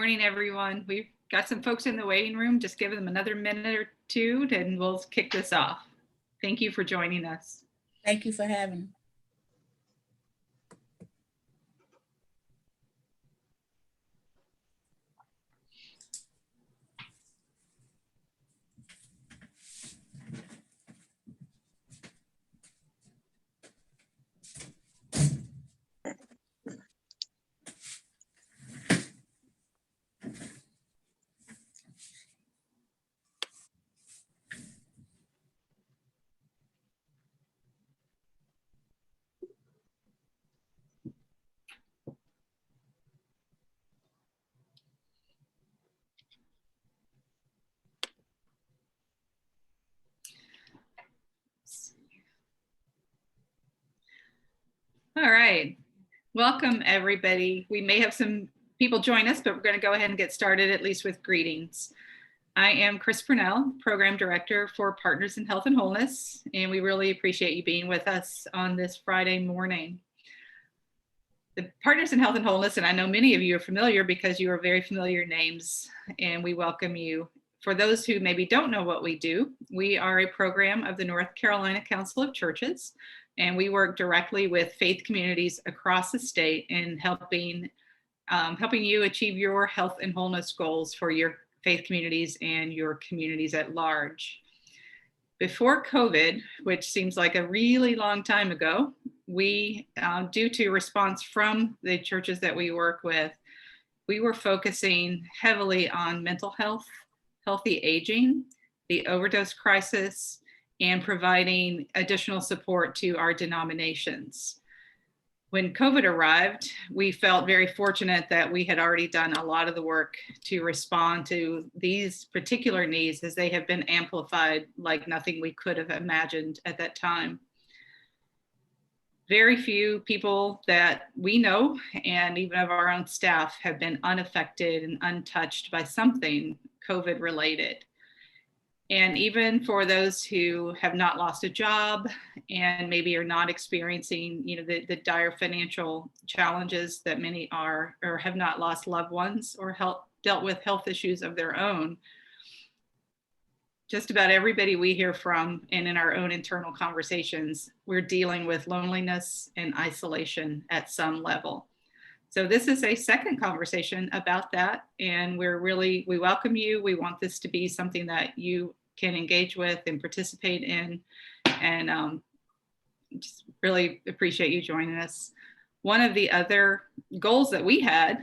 morning, everyone. We've got some folks in the waiting room. Just give them another minute or two and we'll kick this off. Thank you for joining us. Thank you for having me. All right. Welcome, everybody. We may have some people join us, but we're going to go ahead and get started, at least with greetings. I am Chris Purnell, Program Director for Partners in Health and Wholeness, and we really appreciate you being with us on this Friday morning. The Partners in Health and Wholeness, and I know many of you are familiar because you are very familiar names, and we welcome you. For those who maybe don't know what we do, we are a program of the North Carolina Council of Churches, and we work directly with faith communities across the state in helping you achieve your health and wholeness goals for your faith communities and your communities at large. Before COVID, which seems like a really long time ago, we, due to response from the churches that we work with, we were focusing heavily on mental health, healthy aging, the overdose crisis, and providing additional support to our denominations. When COVID arrived, we felt very fortunate that we had already done a lot of the work to respond to these particular needs, as they have been amplified like nothing we could have imagined at that time. Very few people that we know, and even of our own staff, have been unaffected and untouched by something COVID related. And even for those who have not lost a job and maybe are not experiencing, the dire financial challenges that many are, or have not lost loved ones or dealt with health issues of their own, just about everybody we hear from and in our own internal conversations, we're dealing with loneliness and isolation at some level. So this is a second conversation about that, and we welcome you. We want this to be something that you can engage with and participate in, and just really appreciate you joining us. One of the other goals that we had,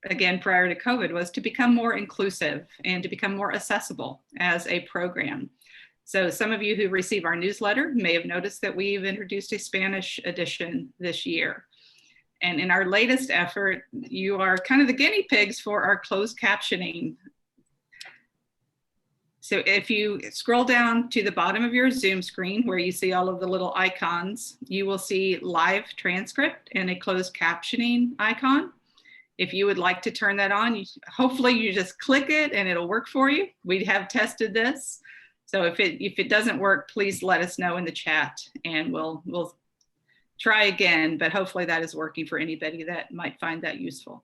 again, prior to COVID, was to become more inclusive and to become more accessible as a program. So some of you who receive our newsletter may have noticed that we've introduced a Spanish edition this year. And in our latest effort, you are kind of the guinea pigs for our closed captioning. So if you scroll down to the bottom of your Zoom screen where you see all of the little icons, you will see live transcript and a closed captioning icon. If you would like to turn that on, hopefully you just click it and it'll work for you. We have tested this. So if it doesn't work, please let us know in the chat and we'll try again, but hopefully that is working for anybody that might find that useful.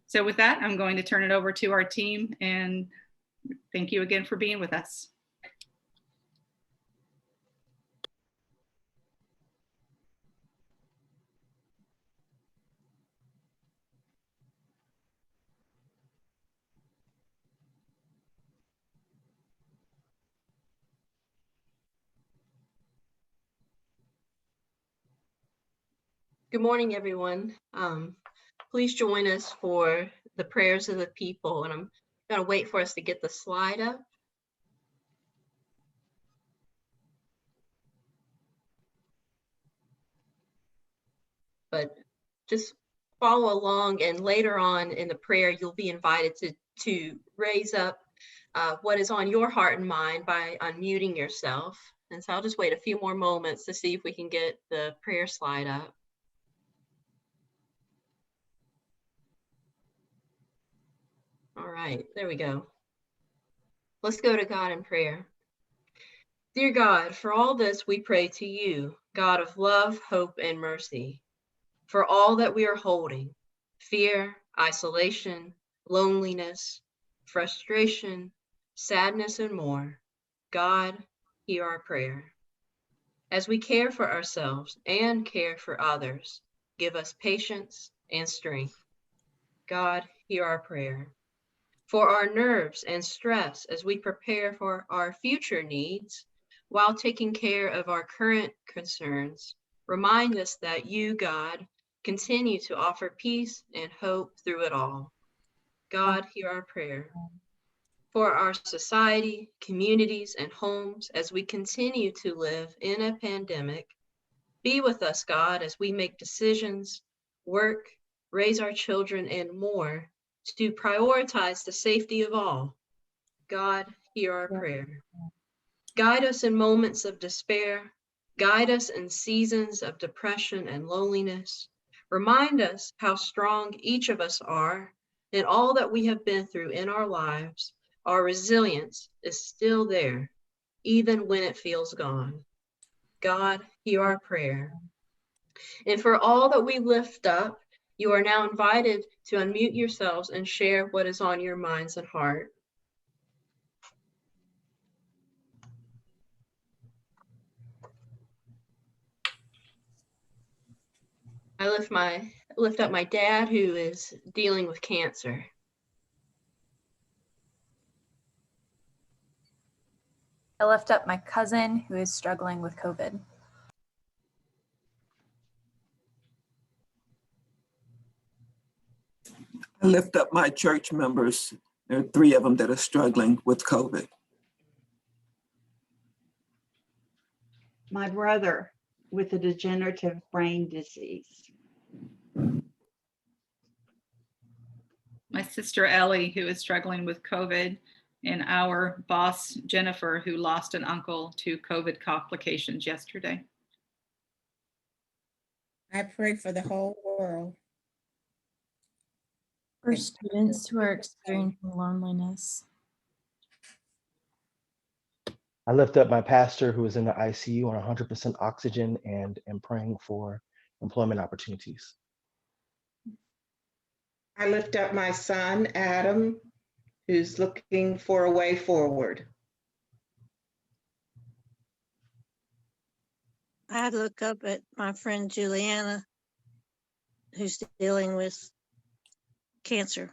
So with that, I'm going to turn it over to our team, and thank you again for being with us. Good morning, everyone. Please join us for the prayers of the people, and I'm going to wait for us to get the slide up. But just follow along, and later on in the prayer, you'll be invited to raise up what is on your heart and mind by unmuting yourself. And so I'll just wait a few more moments to see if we can get the prayer slide up. All right, there we go. Let's go to God in prayer. Dear God, for all this we pray to you, God of love, hope, and mercy, for all that we are holding, fear, isolation, loneliness, frustration, sadness, and more, God, hear our prayer. As we care for ourselves and care for others, give us patience and strength. God, hear our prayer. For our nerves and stress as we prepare for our future needs, while taking care of our current concerns, remind us that you, God, continue to offer peace and hope through it all. God, hear our prayer. For our society, communities, and homes as we continue to live in a pandemic, be with us, God, as we make decisions, work, raise our children, and more to prioritize the safety of all. God, hear our prayer. Guide us in moments of despair. Guide us in seasons of depression and loneliness. Remind us how strong each of us are and all that we have been through in our lives. Our resilience is still there, even when it feels gone. God, hear our prayer. And for all that we lift up, you are now invited to unmute yourselves and share what is on your minds and heart. I lift up my dad who is dealing with cancer. I lift up my cousin who is struggling with COVID. I lift up my church members. There are 3 of them that are struggling with COVID. My brother with a degenerative brain disease. My sister Ellie, who is struggling with COVID, and our boss Jennifer, who lost an uncle to COVID complications yesterday. I pray for the whole world. For students who are experiencing loneliness. I lift up my pastor who is in the ICU on 100% oxygen and am praying for employment opportunities. I lift up my son, Adam, who's looking for a way forward. I look up at my friend Juliana, who's dealing with cancer.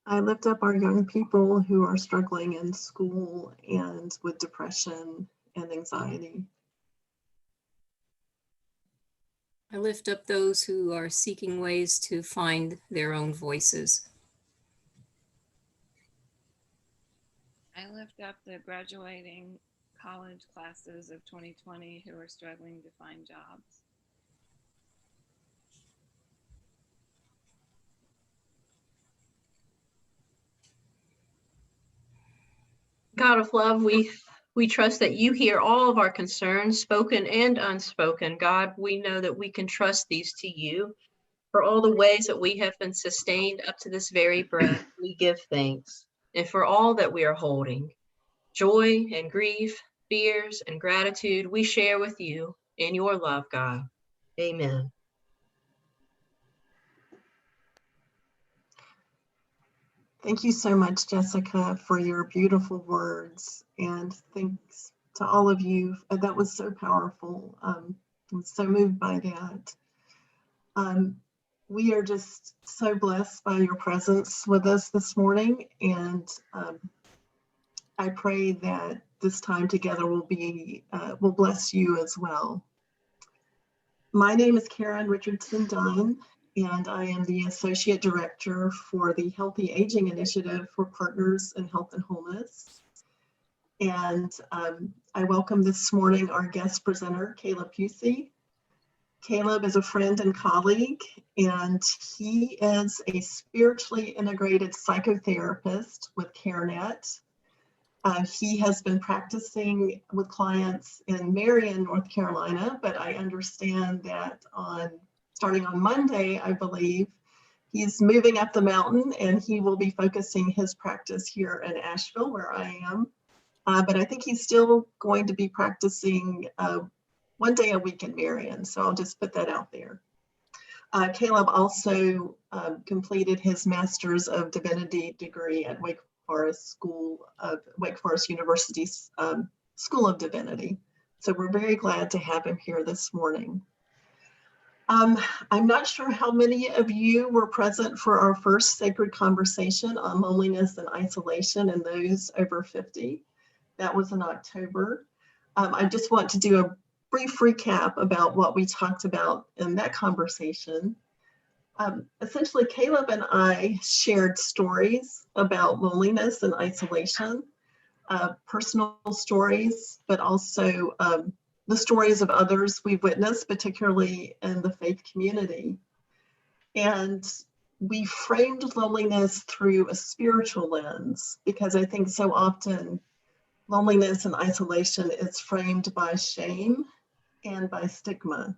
I lift up our young people who are struggling in school and with depression and anxiety. I lift up those who are seeking ways to find their own voices. I lift up the graduating college classes of 2020 who are struggling to find jobs. God of love, we trust that you hear all of our concerns, spoken and unspoken. God, we know that we can trust these to you. For all the ways that we have been sustained up to this very breath, we give thanks. And for all that we are holding, joy and grief, fears and gratitude, we share with you in your love, God. Amen. Thank you so much, Jessica, for your beautiful words. And thanks to all of you. That was so powerful. I was so moved by that. We are just so blessed by your presence with us this morning. And I pray that this time together will bless you as well. My name is Karen Richardson Dunn, and I am the Associate Director for the Healthy Aging Initiative for Partners in Health and Wholeness. And I welcome this morning our guest presenter, Caleb Pusey. Caleb is a friend and colleague, and he is a spiritually integrated psychotherapist with CareNet. He has been practicing with clients in Marion, North Carolina, but I understand that starting on Monday, I believe, he's moving up the mountain and he will be focusing his practice here in Asheville, where I am. But I think he's still going to be practicing one day a week in Marion, so I'll just put that out there. Caleb also completed his Master's of Divinity degree at Wake Forest University's School of Divinity. So we're very glad to have him here this morning. I'm not sure how many of you were present for our first sacred conversation on loneliness and isolation, and those over 50. That was in October. I just want to do a brief recap about what we talked about in that conversation. Essentially, Caleb and I shared stories about loneliness and isolation, personal stories, but also the stories of others we've witnessed, particularly in the faith community. And we framed loneliness through a spiritual lens, because I think so often loneliness and isolation is framed by shame and by stigma.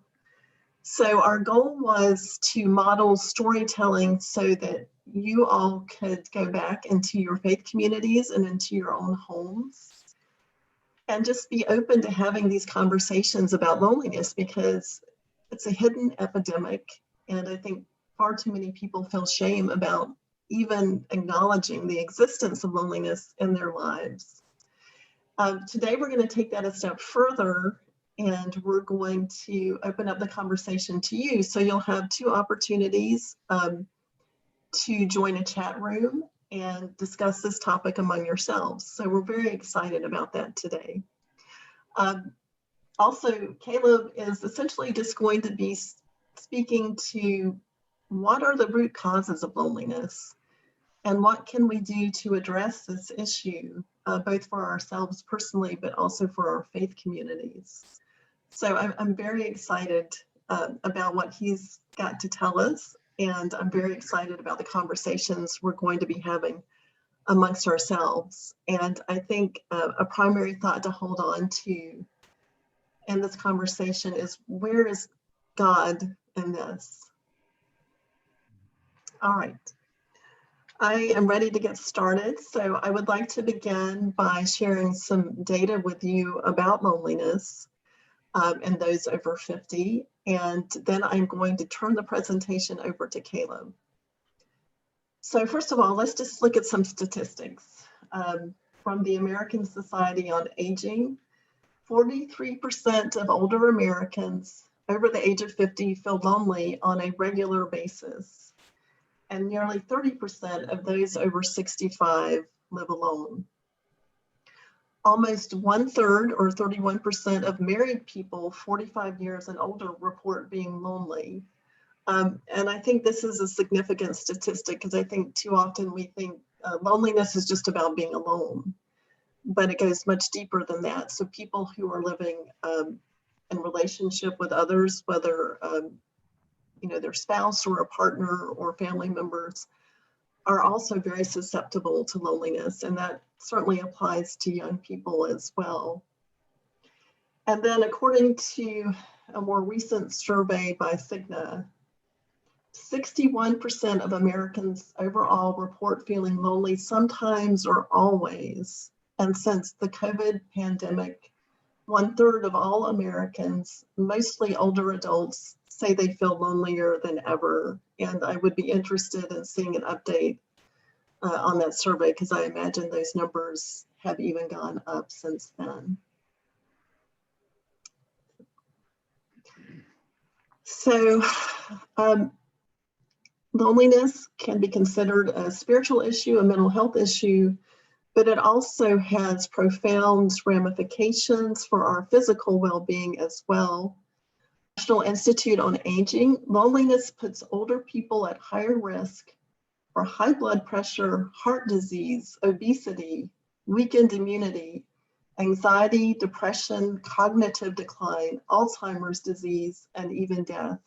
So our goal was to model storytelling so that you all could go back into your faith communities and into your own homes and just be open to having these conversations about loneliness, because it's a hidden epidemic. And I think far too many people feel shame about even acknowledging the existence of loneliness in their lives. Today, we're going to take that a step further, and we're going to open up the conversation to you. So you'll have two opportunities to join a chat room and discuss this topic among yourselves. So we're very excited about that today. Also, Caleb is essentially just going to be speaking to what are the root causes of loneliness and what can we do to address this issue, both for ourselves personally, but also for our faith communities. So I'm very excited about what he's got to tell us, and I'm very excited about the conversations we're going to be having amongst ourselves. And I think a primary thought to hold on to in this conversation is, where is God in this? All right. I am ready to get started. So I would like to begin by sharing some data with you about loneliness and those over 50. And then I'm going to turn the presentation over to Caleb. So first of all, let's just look at some statistics. From the American Society on Aging, 43% of older Americans over the age of 50 feel lonely on a regular basis, and nearly 30% of those over 65 live alone. Almost 1/3, or 31%, of married people 45 years and older report being lonely. And I think this is a significant statistic, because I think too often we think loneliness is just about being alone, but it goes much deeper than that. So people who are living in relationship with others, whether their spouse or a partner or family members, are also very susceptible to loneliness, and that certainly applies to young people as well. And then, according to a more recent survey by Cigna, 61% of Americans overall report feeling lonely sometimes or always. And since the COVID pandemic, 1/3 of all Americans, mostly older adults, say they feel lonelier than ever. And I would be interested in seeing an update on that survey, because I imagine those numbers have even gone up since then. So loneliness can be considered a spiritual issue, a mental health issue, but it also has profound ramifications for our physical well-being as well. National Institute on Aging, loneliness puts older people at higher risk for high blood pressure, heart disease, obesity, weakened immunity, anxiety, depression, cognitive decline, Alzheimer's disease, and even death.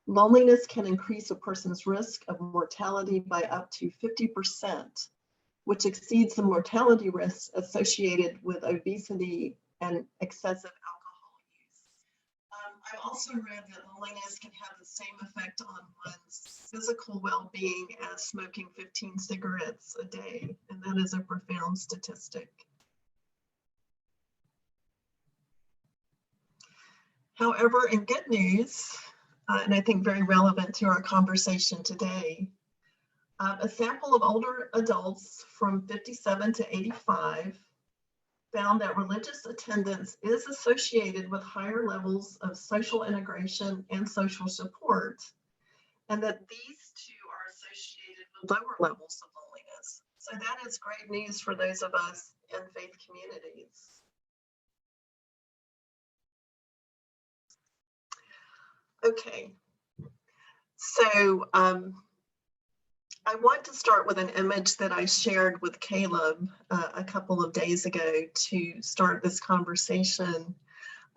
Loneliness can increase a person's risk of mortality by up to 50%, which exceeds the mortality risks associated with obesity and excessive alcohol use. I've also read that loneliness can have the same effect on one's physical well-being as smoking 15 cigarettes a day, and that is a profound statistic. However, in good news, and I think very relevant to our conversation today. A sample of older adults from 57 to 85 found that religious attendance is associated with higher levels of social integration and social support, and that these two are associated with lower levels of loneliness. So that is great news for those of us in faith communities. Okay, so I want to start with an image that I shared with Caleb a couple of days ago to start this conversation.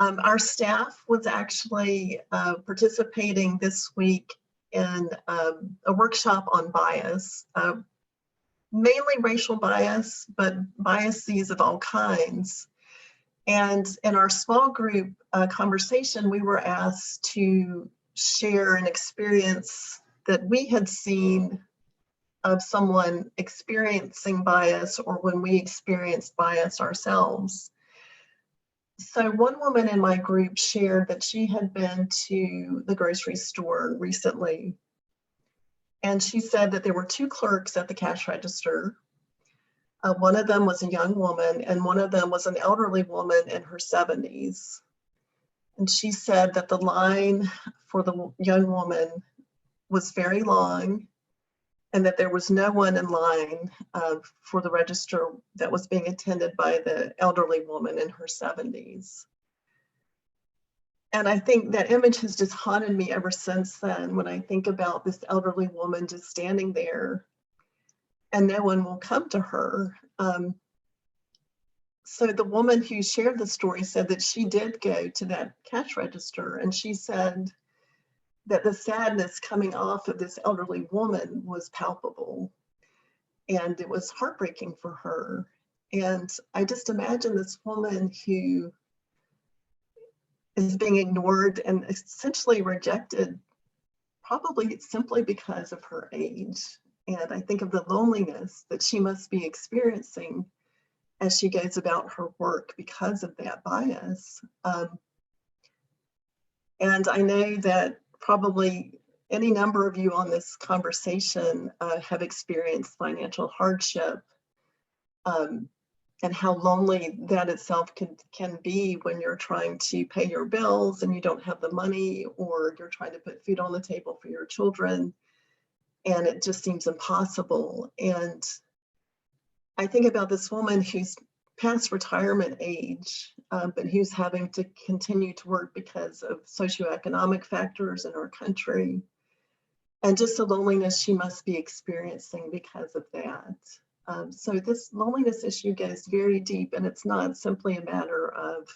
Our staff was actually participating this week in a workshop on bias, mainly racial bias, but biases of all kinds. And in our small group conversation, we were asked to share an experience that we had seen of someone experiencing bias or when we experienced bias ourselves. So one woman in my group shared that she had been to the grocery store recently. And she said that there were two clerks at the cash register. One of them was a young woman and one of them was an elderly woman in her 70s. And she said that the line for the young woman was very long and that there was no one in line for the register that was being attended by the elderly woman in her 70s. And I think that image has just haunted me ever since then when I think about this elderly woman just standing there and no one will come to her. So the woman who shared the story said that she did go to that cash register, and she said that the sadness coming off of this elderly woman was palpable and it was heartbreaking for her. And I just imagine this woman who is being ignored and essentially rejected, probably simply because of her age. And I think of the loneliness that she must be experiencing as she goes about her work because of that bias. And I know that probably any number of you on this conversation have experienced financial hardship, and how lonely that itself can be when you're trying to pay your bills and you don't have the money, or you're trying to put food on the table for your children and it just seems impossible. And I think about this woman who's past retirement age, but who's having to continue to work because of socioeconomic factors in our country, and just the loneliness she must be experiencing because of that. So this loneliness issue goes very deep, and it's not simply a matter of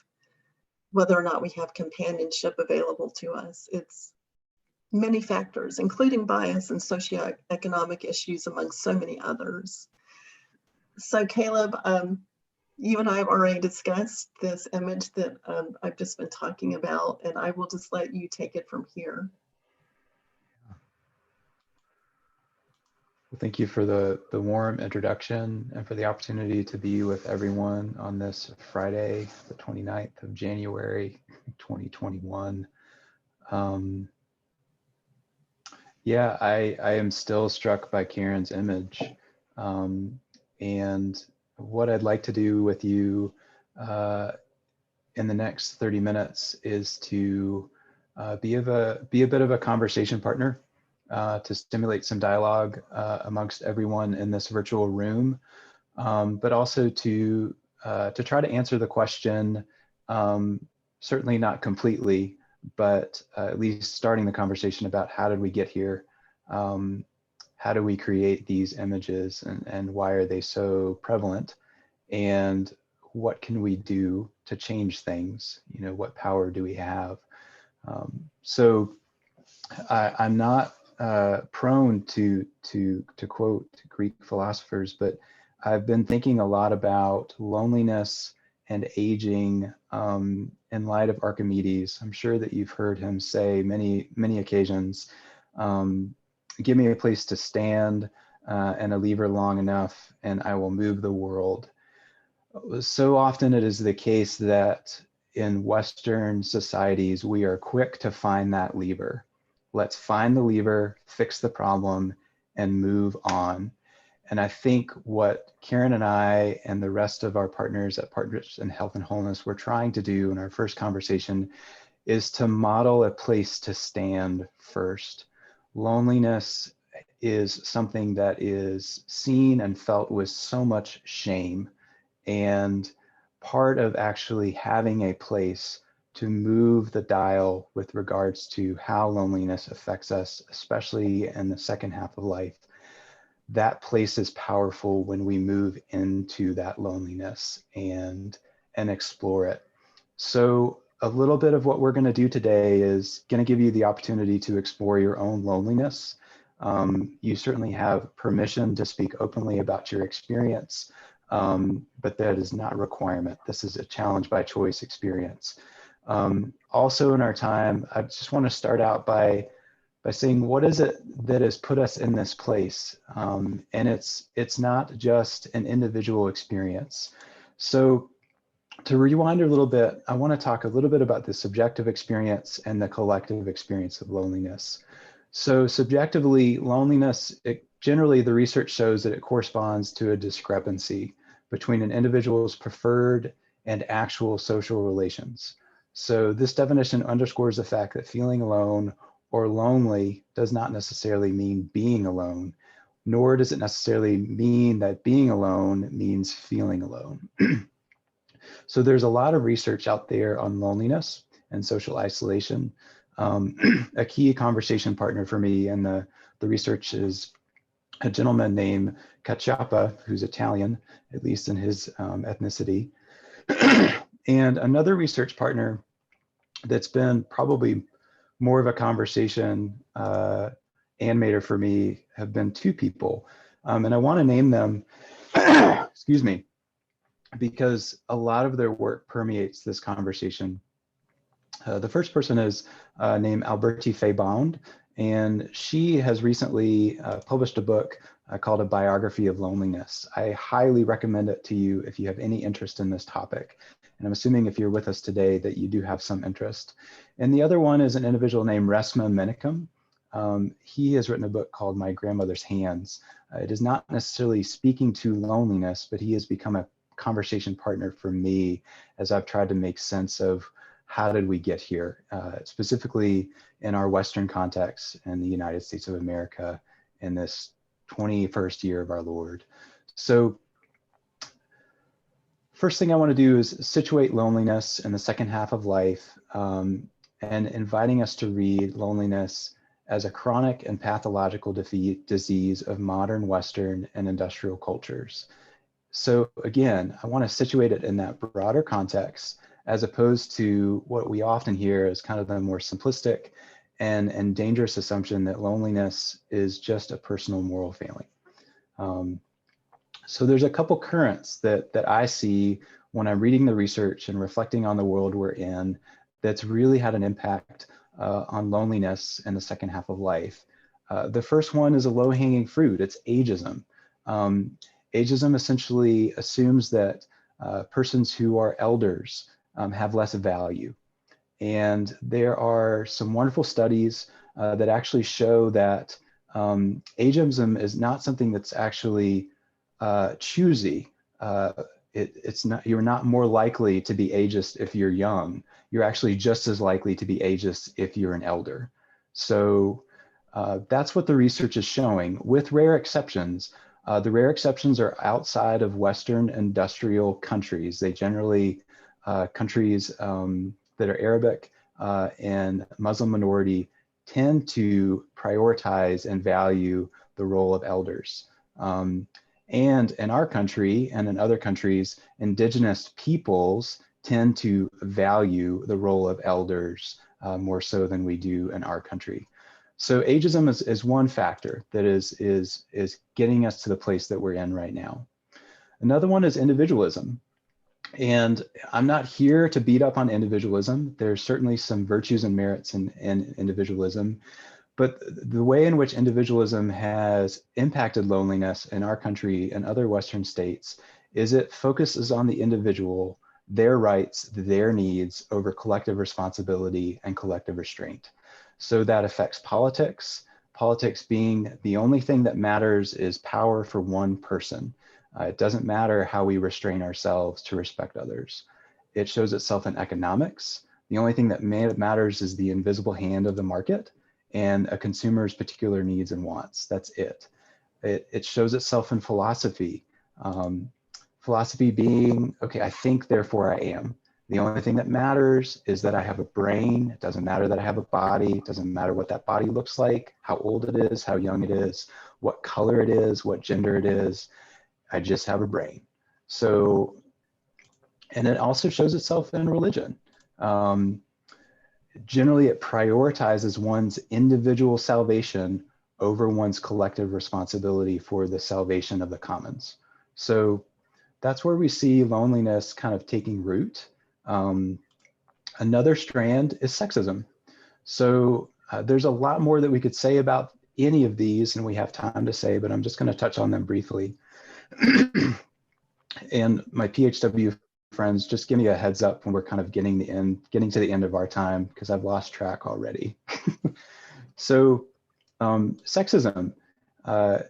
whether or not we have companionship available to us. It's many factors, including bias and socioeconomic issues, among so many others. So Caleb, you and I have already discussed this image that I've just been talking about, and I will just let you take it from here. Well, thank you for the warm introduction and for the opportunity to be with everyone on this Friday, the 29th of January, 2021. Yeah, I am still struck by Karen's image. And what I'd like to do with you in the next 30 minutes is to be a bit of a conversation partner, to stimulate some dialogue amongst everyone in this virtual room, but also to try to answer the question, certainly not completely, but at least starting the conversation about how did we get here? How do we create these images, and why are they so prevalent? And what can we do to change things? You know, what power do we have? So I'm not prone to quote Greek philosophers, but I've been thinking a lot about loneliness and aging in light of Archimedes. I'm sure that you've heard him say many occasions, give me a place to stand and a lever long enough and I will move the world. So often it is the case that in Western societies, we are quick to find that lever. Let's find the lever, fix the problem, and move on. And I think what Karen and I and the rest of our partners at Partners in Health and Wholeness were trying to do in our first conversation is to model a place to stand first. Loneliness is something that is seen and felt with so much shame. And part of actually having a place to move the dial with regards to how loneliness affects us, especially in the second half of life, that place is powerful when we move into that loneliness and explore it. So a little bit of what we're going to do today is going to give you the opportunity to explore your own loneliness. You certainly have permission to speak openly about your experience, but that is not a requirement. This is a challenge by choice experience. Also in our time, I just want to start out by saying, what is it that has put us in this place? And it's not just an individual experience. So to rewind a little bit, I want to talk a little bit about the subjective experience and the collective experience of loneliness. So subjectively, loneliness, generally the research shows that it corresponds to a discrepancy between an individual's preferred and actual social relations. So this definition underscores the fact that feeling alone or lonely does not necessarily mean being alone, nor does it necessarily mean that being alone means feeling alone. So there's a lot of research out there on loneliness and social isolation. A key conversation partner for me in the research is a gentleman named Cacciapa, who's Italian, at least in his ethnicity. And another research partner that's been probably more of a conversation animator for me have been two people. And I want to name them, excuse me, because a lot of their work permeates this conversation. The first person is named Alberti Feybound, and she has recently published a book called A Biography of Loneliness. I highly recommend it to you if you have any interest in this topic. And I'm assuming if you're with us today that you do have some interest. And the other one is an individual named Resma Menicum. He has written a book called My Grandmother's Hands. It is not necessarily speaking to loneliness, but he has become a conversation partner for me as I've tried to make sense of how did we get here, specifically in our Western context in the United States of America in this 21st year of our Lord. So first thing I want to do is situate loneliness in the second half of life, and inviting us to read loneliness as a chronic and pathological disease of modern Western and industrial cultures. So again, I want to situate it in that broader context, as opposed to what we often hear as kind of the more simplistic and dangerous assumption that loneliness is just a personal moral failing. So there's a couple currents that I see when I'm reading the research and reflecting on the world we're in that's really had an impact on loneliness in the second half of life. The first one is a low-hanging fruit. It's ageism. Ageism essentially assumes that persons who are elders have less value. And there are some wonderful studies that actually show that ageism is not something that's actually choosy. It's not, you're not more likely to be ageist if you're young. You're actually just as likely to be ageist if you're an elder. So that's what the research is showing, with rare exceptions. The rare exceptions are outside of Western industrial countries. They generally, countries that are Arabic and Muslim minority tend to prioritize and value the role of elders. And in our country and in other countries, indigenous peoples tend to value the role of elders more so than we do in our country. So ageism is one factor that is getting us to the place that we're in right now. Another one is individualism. And I'm not here to beat up on individualism. There's certainly some virtues and merits in individualism, but the way in which individualism has impacted loneliness in our country and other Western states is it focuses on the individual, their rights, their needs over collective responsibility and collective restraint. So that affects politics. Politics being the only thing that matters is power for one person. It doesn't matter how we restrain ourselves to respect others. It shows itself in economics. The only thing that matters is the invisible hand of the market and a consumer's particular needs and wants. That's it. It shows itself in philosophy. Philosophy being, okay, I think, therefore I am. The only thing that matters is that I have a brain. It doesn't matter that I have a body. It doesn't matter what that body looks like, how old it is, how young it is, what color it is, what gender it is. I just have a brain. So, and it also shows itself in religion. Generally, it prioritizes one's individual salvation over one's collective responsibility for the salvation of the commons. So that's where we see loneliness kind of taking root. Another strand is sexism. So there's a lot more that we could say about any of these, and we have time to say, but I'm just going to touch on them briefly. And my PHW friends, just give me a heads up when we're kind of getting to the end of our time, because I've lost track already. So sexism.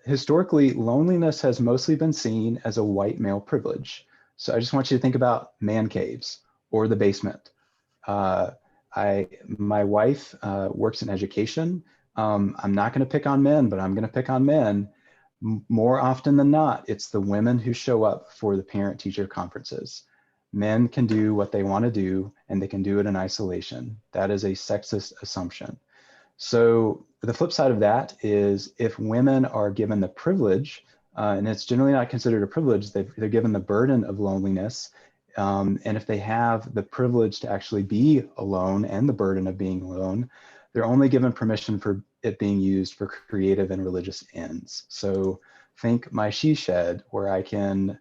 Historically, loneliness has mostly been seen as a white male privilege. So I just want you to think about man caves or the basement. My wife works in education. I'm not going to pick on men, but I'm going to pick on men. More often than not, it's the women who show up for the parent-teacher conferences. Men can do what they want to do, and they can do it in isolation. That is a sexist assumption. So the flip side of that is if women are given the privilege, and it's generally not considered a privilege, they're given the burden of loneliness. And if they have the privilege to actually be alone and the burden of being alone, they're only given permission for it being used for creative and religious ends. So think my she shed, where I can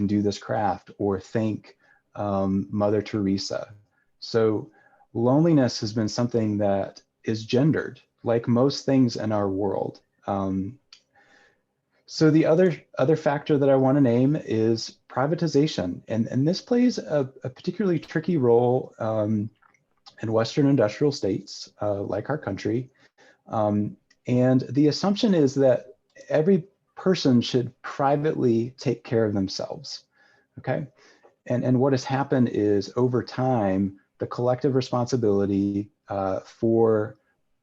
do this craft, or think Mother Teresa. So loneliness has been something that is gendered, like most things in our world. So the other factor that I want to name is privatization. And this plays a particularly tricky role in Western industrial states like our country. And the assumption is that every person should privately take care of themselves, okay? And what has happened is over time, the collective responsibility for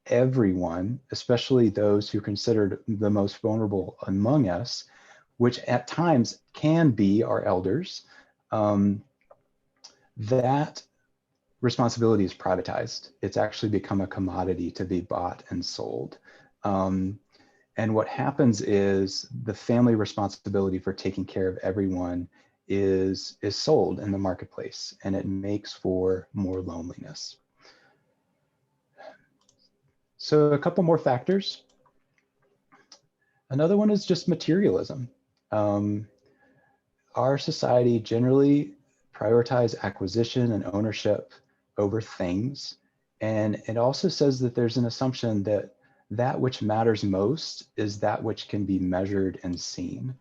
everyone, especially those who are considered the most vulnerable among us, which at times can be our elders, that responsibility is privatized. It's actually become a commodity to be bought and sold. And what happens is the family responsibility for taking care of everyone is sold in the marketplace, and it makes for more loneliness. So a couple more factors. Another one is just materialism. Our society generally prioritizes acquisition and ownership over things. And it also says that there's an assumption that that which matters most is that which can be measured and seen.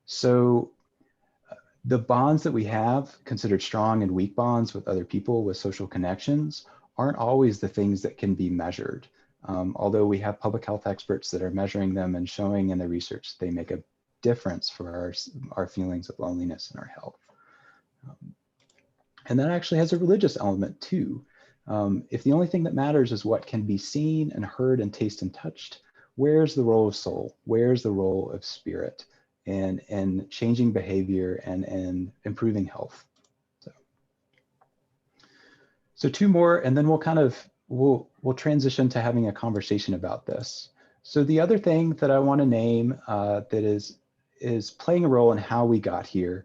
So the bonds that we have, considered strong and weak bonds with other people with social connections, aren't always the things that can be measured. Although we have public health experts that are measuring them and showing in the research they make a difference for our feelings of loneliness and our health. And that actually has a religious element too. If the only thing that matters is what can be seen and heard and tasted and touched, where's the role of soul? Where's the role of spirit and changing behavior and improving health? So two more, and then we'll transition to having a conversation about this. So the other thing that I want to name that is playing a role in how we got here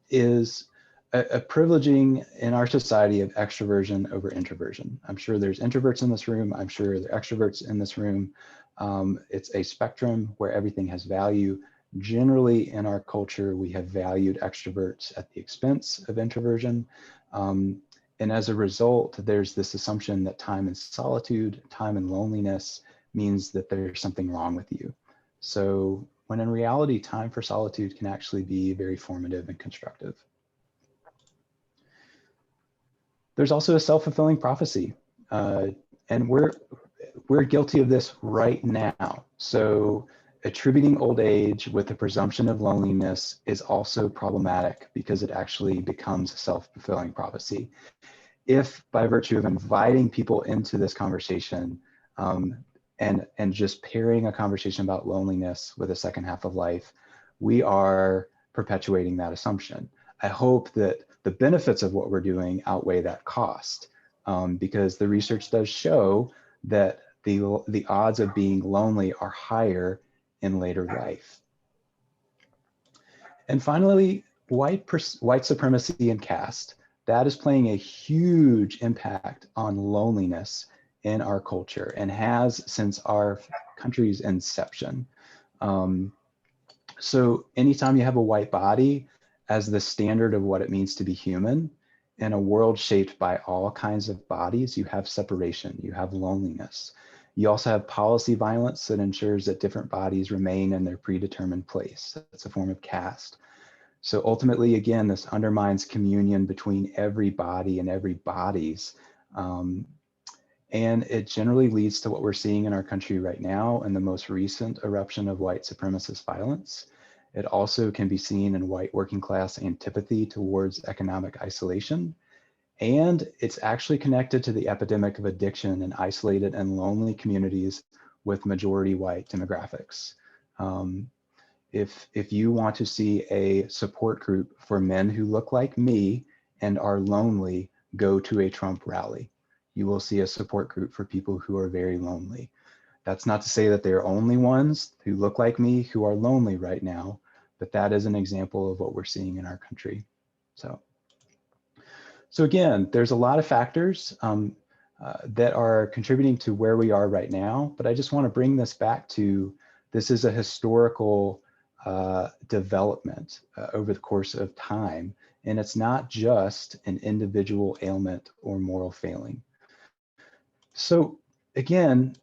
is a privileging in our society of extroversion over introversion. I'm sure there's introverts in this room. I'm sure there are extroverts in this room. It's a spectrum where everything has value. Generally in our culture, we have valued extroverts at the expense of introversion. And as a result, there's this assumption that time in solitude, time in loneliness means that there's something wrong with you. So when in reality, time for solitude can actually be very formative and constructive. There's also a self-fulfilling prophecy. And we're guilty of this right now. So attributing old age with the presumption of loneliness is also problematic because it actually becomes a self-fulfilling prophecy. If by virtue of inviting people into this conversation and just pairing a conversation about loneliness with the second half of life, we are perpetuating that assumption. I hope that the benefits of what we're doing outweigh that cost, because the research does show that the odds of being lonely are higher in later life. And finally, white supremacy and caste. That is playing a huge impact on loneliness in our culture and has since our country's inception. So anytime you have a white body as the standard of what it means to be human in a world shaped by all kinds of bodies, you have separation, you have loneliness. You also have policy violence that ensures that different bodies remain in their predetermined place. That's a form of caste. So ultimately, again, this undermines communion between every body and every bodies. And it generally leads to what we're seeing in our country right now in the most recent eruption of white supremacist violence. It also can be seen in white working class antipathy towards economic isolation. And it's actually connected to the epidemic of addiction in isolated and lonely communities with majority white demographics. If you want to see a support group for men who look like me and are lonely, go to a Trump rally. You will see a support group for people who are very lonely. That's not to say that they're only ones who look like me who are lonely right now, but that is an example of what we're seeing in our country. So again, there's a lot of factors that are contributing to where we are right now, but I just want to bring this back to, this is a historical development over the course of time, and it's not just an individual ailment or moral failing. So again,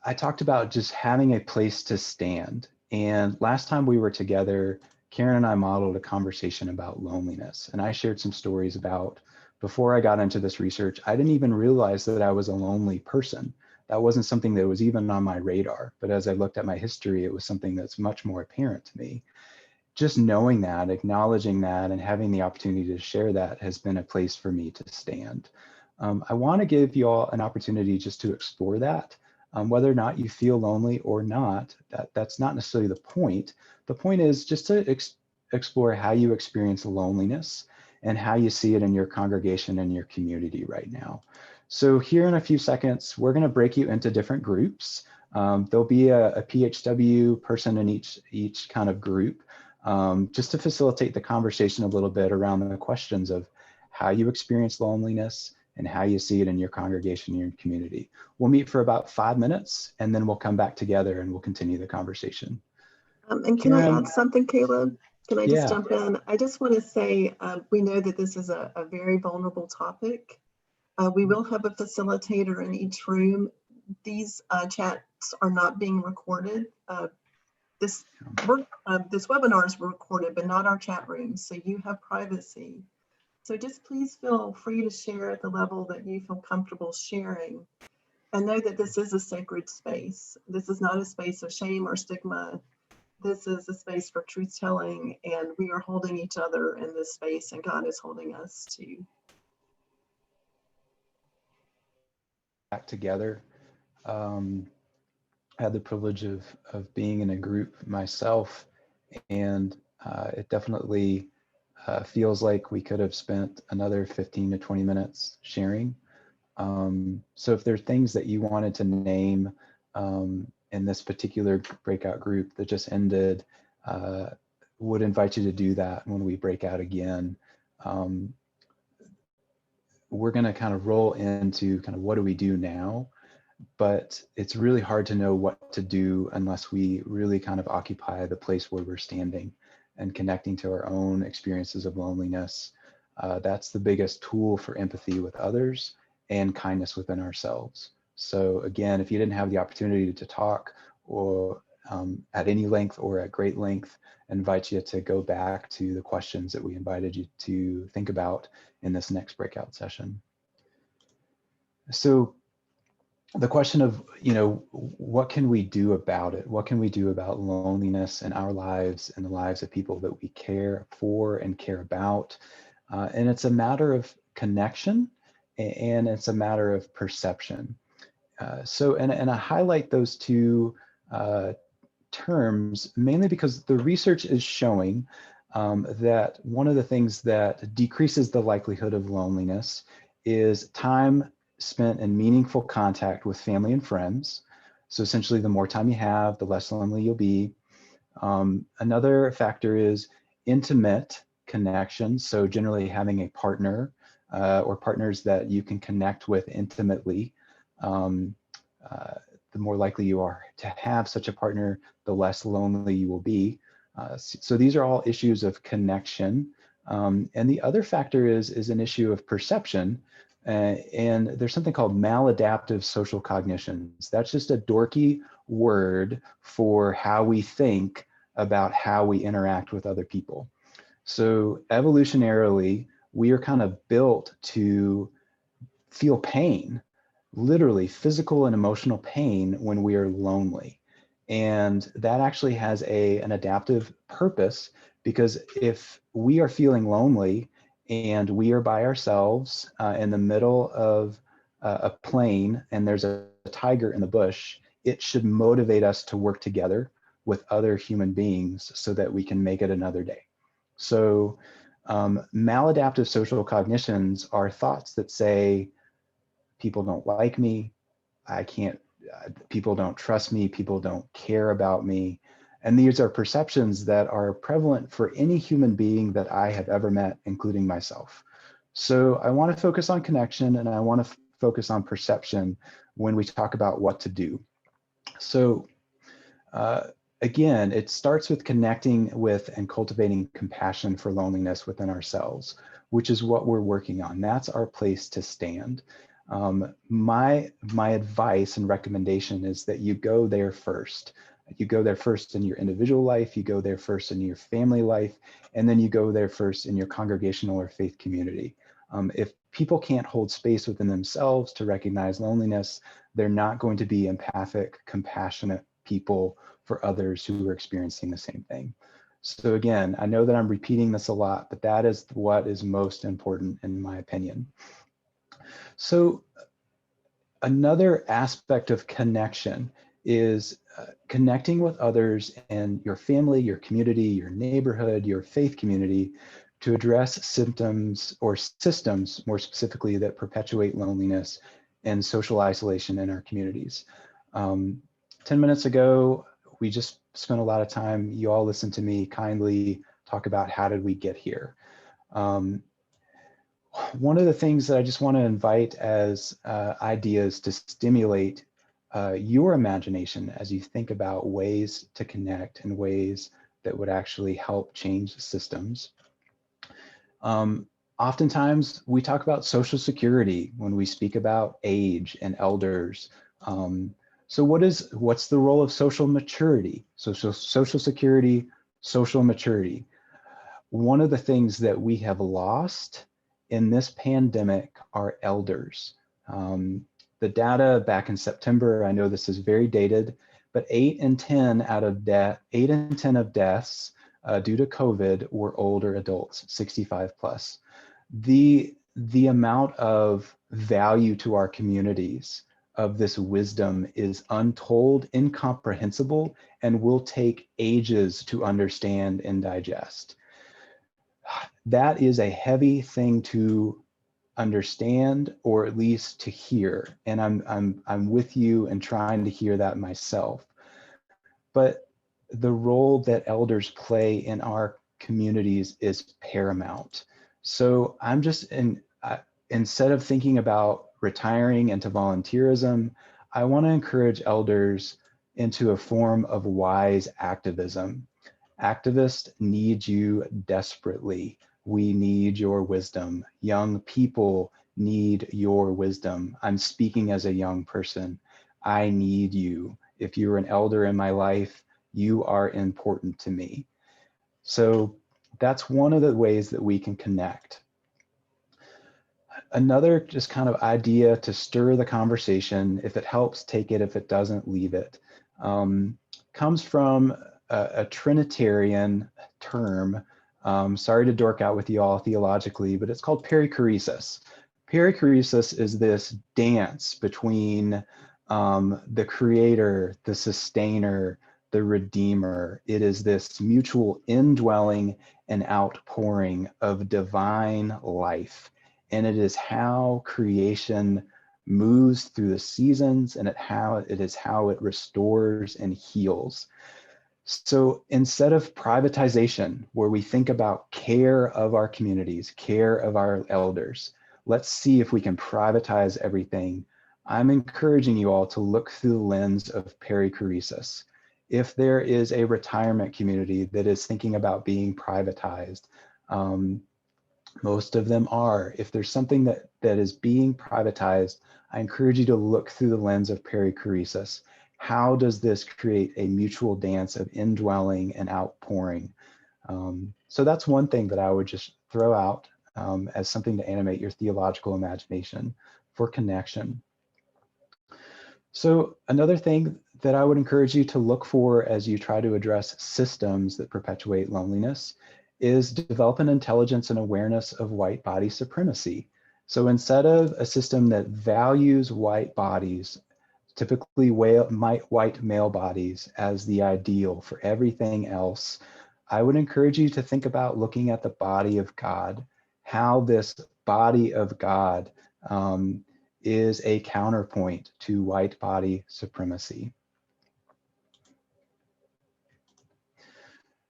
I talked about just having a place to stand, and last time we were together, Karen and I modeled a conversation about loneliness, and I shared some stories about, before I got into this research, I didn't even realize that I was a lonely person. That wasn't something that was even on my radar. But as I looked at my history, it was something that's much more apparent to me. Just knowing that, acknowledging that, and having the opportunity to share that has been a place for me to stand. I want to give you all an opportunity just to explore that. Whether or not you feel lonely or not, that's not necessarily the point. The point is just to explore how you experience loneliness and how you see it in your congregation and your community right now. So here in a few seconds, we're going to break you into different groups. There'll be a PHW person in each kind of group, just to facilitate the conversation a little bit around the questions of how you experience loneliness and how you see it in your congregation, your community. We'll meet for about 5 minutes, and then we'll come back together and we'll continue the conversation. And can I add something, Caleb? Can I just jump in? I just want to say, we know that this is a very vulnerable topic. We will have a facilitator in each room. These chats are not being recorded. This webinar is recorded, but not our chat rooms, so you have privacy. So just please feel free to share at the level that you feel comfortable sharing. And know that this is a sacred space. This is not a space of shame or stigma. This is a space for truth telling, and we are holding each other in this space, and God is holding us too. Back together. I had the privilege of being in a group myself, and it definitely feels like we could have spent another 15 to 20 minutes sharing. So if there are things that you wanted to name in this particular breakout group that just ended, would invite you to do that when we break out again. We're going to kind of roll into kind of what do we do now, but it's really hard to know what to do unless we really kind of occupy the place where we're standing and connecting to our own experiences of loneliness. That's the biggest tool for empathy with others and kindness within ourselves. So again, if you didn't have the opportunity to talk or at any length or at great length, I invite you to go back to the questions that we invited you to think about in this next breakout session. So the question of, what can we do about it? What can we do about loneliness in our lives and the lives of people that we care for and care about? And it's a matter of connection, and it's a matter of perception. And I highlight those two terms mainly because the research is showing that one of the things that decreases the likelihood of loneliness is time spent in meaningful contact with family and friends. So essentially, the more time you have, the less lonely you'll be. Another factor is intimate connection. So generally having a partner or partners that you can connect with intimately. The more likely you are to have such a partner, the less lonely you will be. So these are all issues of connection. And the other factor is an issue of perception. And there's something called maladaptive social cognitions. That's just a dorky word for how we think about how we interact with other people. So evolutionarily, we are kind of built to feel pain, literally physical and emotional pain when we are lonely. And that actually has an adaptive purpose, because if we are feeling lonely and we are by ourselves in the middle of a plain and there's a tiger in the bush, it should motivate us to work together with other human beings so that we can make it another day. So maladaptive social cognitions are thoughts that say, people don't like me, people don't trust me, people don't care about me. And these are perceptions that are prevalent for any human being that I have ever met, including myself. So I want to focus on connection, and I want to focus on perception when we talk about what to do. So again, it starts with connecting with and cultivating compassion for loneliness within ourselves, which is what we're working on. That's our place to stand. My advice and recommendation is that you go there first. You go there first in your individual life, you go there first in your family life, and then you go there first in your congregational or faith community. If people can't hold space within themselves to recognize loneliness, they're not going to be empathic, compassionate people for others who are experiencing the same thing. So again, I know that I'm repeating this a lot, but that is what is most important in my opinion. So another aspect of connection is connecting with others in your family, your community, your neighborhood, your faith community to address symptoms or systems, more specifically, that perpetuate loneliness and social isolation in our communities. 10 minutes ago, we just spent a lot of time, you all listened to me kindly talk about how did we get here. One of the things that I just want to invite as ideas to stimulate your imagination as you think about ways to connect and ways that would actually help change systems. Oftentimes we talk about social security when we speak about age and elders. So what's the role of social maturity? So social security, social maturity. One of the things that we have lost in this pandemic are elders. The data back in September, I know this is very dated, but 8 in 10 of deaths due to COVID were older adults, 65 plus. The amount of value to our communities of this wisdom is untold, incomprehensible, and will take ages to understand and digest. That is a heavy thing to understand, or at least to hear. And I'm with you in trying to hear that myself. But the role that elders play in our communities is paramount. So I'm just instead of thinking about retiring into volunteerism, I want to encourage elders into a form of wise activism. Activists need you desperately. We need your wisdom. Young people need your wisdom. I'm speaking as a young person. I need you. If you're an elder in my life, you are important to me. So that's one of the ways that we can connect. another just kind of idea to stir the conversation. If it helps, take it. If it doesn't, leave it. Comes from a Trinitarian term. Sorry to dork out with you all theologically, but it's called perichoresis. Perichoresis is this dance between the creator, the sustainer, the redeemer. It is this mutual indwelling and outpouring of divine life. And it is how creation moves through the seasons, and it is how it restores and heals. So instead of privatization, where we think about care of our communities, care of our elders, let's see if we can privatize everything. I'm encouraging you all to look through the lens of perichoresis. If there is a retirement community that is thinking about being privatized, most of them are. If there's something that is being privatized, I encourage you to look through the lens of perichoresis. How does this create a mutual dance of indwelling and outpouring? So that's one thing that I would just throw out as something to animate your theological imagination for connection. So another thing that I would encourage you to look for as you try to address systems that perpetuate loneliness is develop an intelligence and awareness of white body supremacy. So instead of a system that values white bodies, typically white male bodies, as the ideal for everything else, I would encourage you to think about looking at the body of God, how this body of God is a counterpoint to white body supremacy.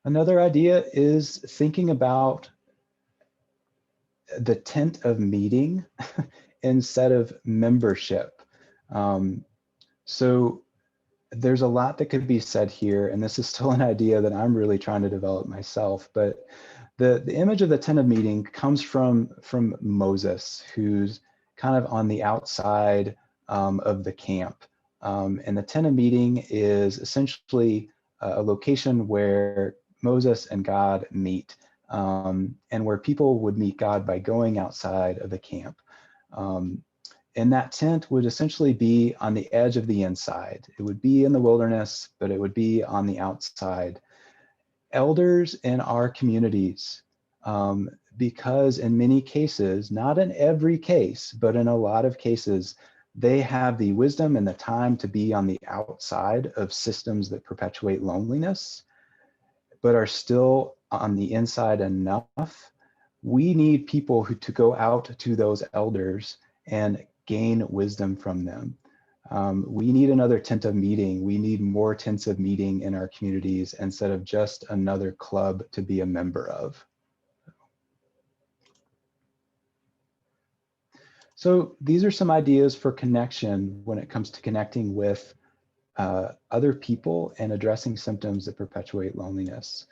Another idea is thinking about the tent of meeting instead of membership. So there's a lot that could be said here, and this is still an idea that I'm really trying to develop myself, but the image of the tent of meeting comes from Moses, who's kind of on the outside of the camp. And the tent of meeting is essentially a location where Moses and God meet, and where people would meet God by going outside of the camp. And that tent would essentially be on the edge of the inside. It would be in the wilderness, but it would be on the outside. Elders in our communities, because in many cases, not in every case, but in a lot of cases, they have the wisdom and the time to be on the outside of systems that perpetuate loneliness, but are still on the inside enough. We need people to go out to those elders and gain wisdom from them. We need another tent of meeting. We need more tents of meeting in our communities instead of just another club to be a member of. So these are some ideas for connection when it comes to connecting with other people and addressing symptoms that perpetuate loneliness.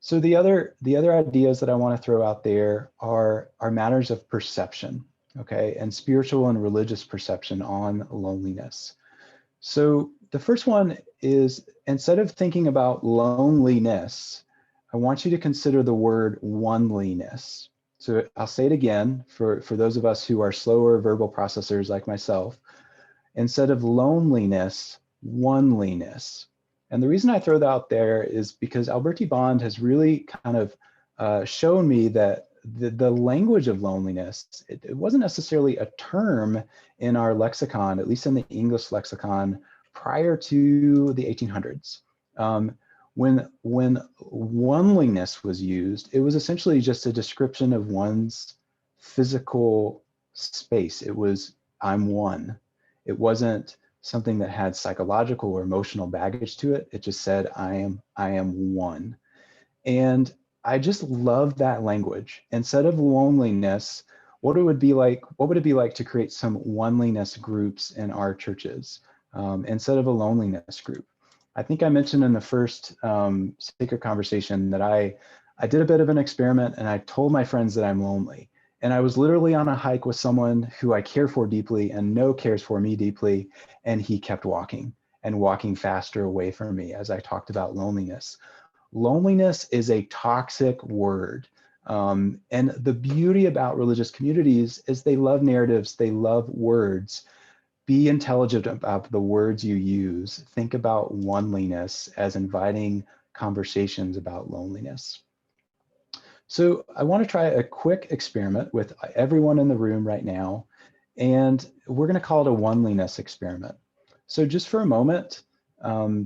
So the other ideas that I want to throw out there are matters of perception, okay, and spiritual and religious perception on loneliness. So the first one is, instead of thinking about loneliness, I want you to consider the word oneliness. So I'll say it again for those of us who are slower verbal processors like myself. Instead of loneliness, oneliness. And the reason I throw that out there is because Alberti Bond has really kind of shown me that the language of loneliness, it wasn't necessarily a term in our lexicon, at least in the English lexicon, prior to the 1800s. When oneliness was used, it was essentially just a description of one's physical space. It was, I'm one. It wasn't something that had psychological or emotional baggage to it. It just said, I am one. And I just love that language. Instead of loneliness, what would it be like to create some oneliness groups in our churches instead of a loneliness group? I think I mentioned in the first sacred conversation that I did a bit of an experiment, and I told my friends that I'm lonely. And I was literally on a hike with someone who I care for deeply and know cares for me deeply, and he kept walking and walking faster away from me as I talked about loneliness. Loneliness is a toxic word. And the beauty about religious communities is they love narratives, they love words. Be intelligent about the words you use. Think about oneliness as inviting conversations about loneliness. So I want to try a quick experiment with everyone in the room right now, and we're going to call it a oneliness experiment. So just for a moment, I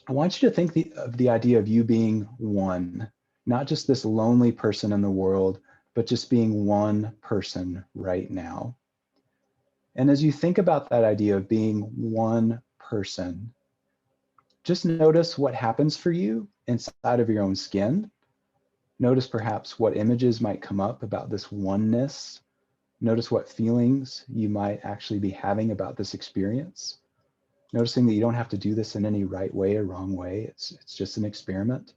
want you to think of the idea of you being one, not just this lonely person in the world, but just being one person right now. And as you think about that idea of being one person, just notice what happens for you inside of your own skin. Notice perhaps what images might come up about this oneness. Notice what feelings you might actually be having about this experience. Noticing that you don't have to do this in any right way or wrong way. It's just an experiment.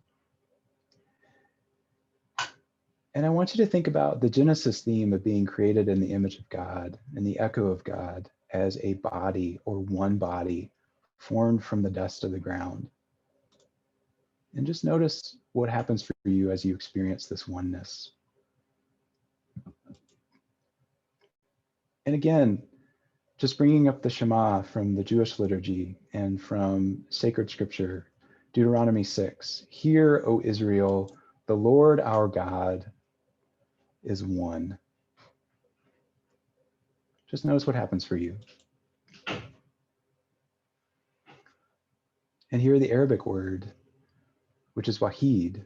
And I want you to think about the Genesis theme of being created in the image of God and the echo of God as a body or one body formed from the dust of the ground. And just notice what happens for you as you experience this oneness. And again, just bringing up the Shema from the Jewish liturgy and from sacred scripture, Deuteronomy 6. Hear, O Israel, the Lord our God is one. Just notice what happens for you. And here the Arabic word, which is wahid,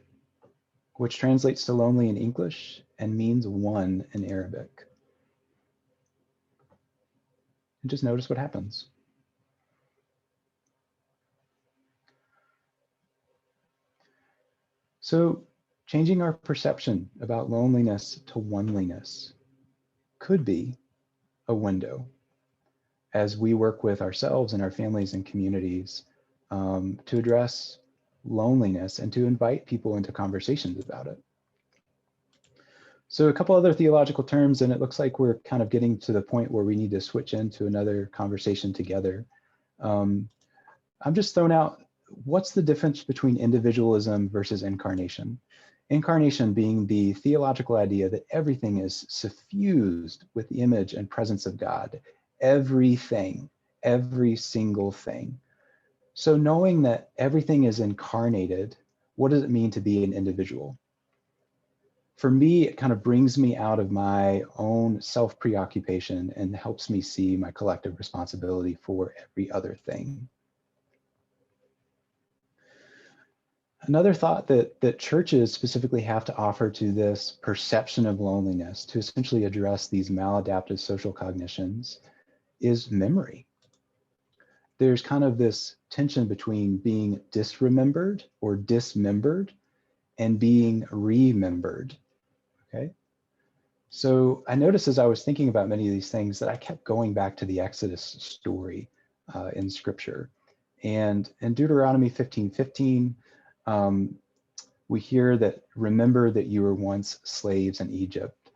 which translates to lonely in English and means one in Arabic. And just notice what happens. So changing our perception about loneliness to oneliness could be a window as we work with ourselves and our families and communities to address loneliness and to invite people into conversations about it. So a couple other theological terms, and it looks like we're kind of getting to the point where we need to switch into another conversation together. I'm just throwing out, what's the difference between individualism versus incarnation? Incarnation being the theological idea that everything is suffused with the image and presence of God. Everything, every single thing. So knowing that everything is incarnated, what does it mean to be an individual? For me, it kind of brings me out of my own self-preoccupation and helps me see my collective responsibility for every other thing. Another thought that churches specifically have to offer to this perception of loneliness to essentially address these maladaptive social cognitions is memory. There's kind of this tension between being disremembered or dismembered and being remembered, okay? So I noticed as I was thinking about many of these things that I kept going back to the Exodus story in scripture. And in Deuteronomy 15:15, we hear that, remember that you were once slaves in Egypt.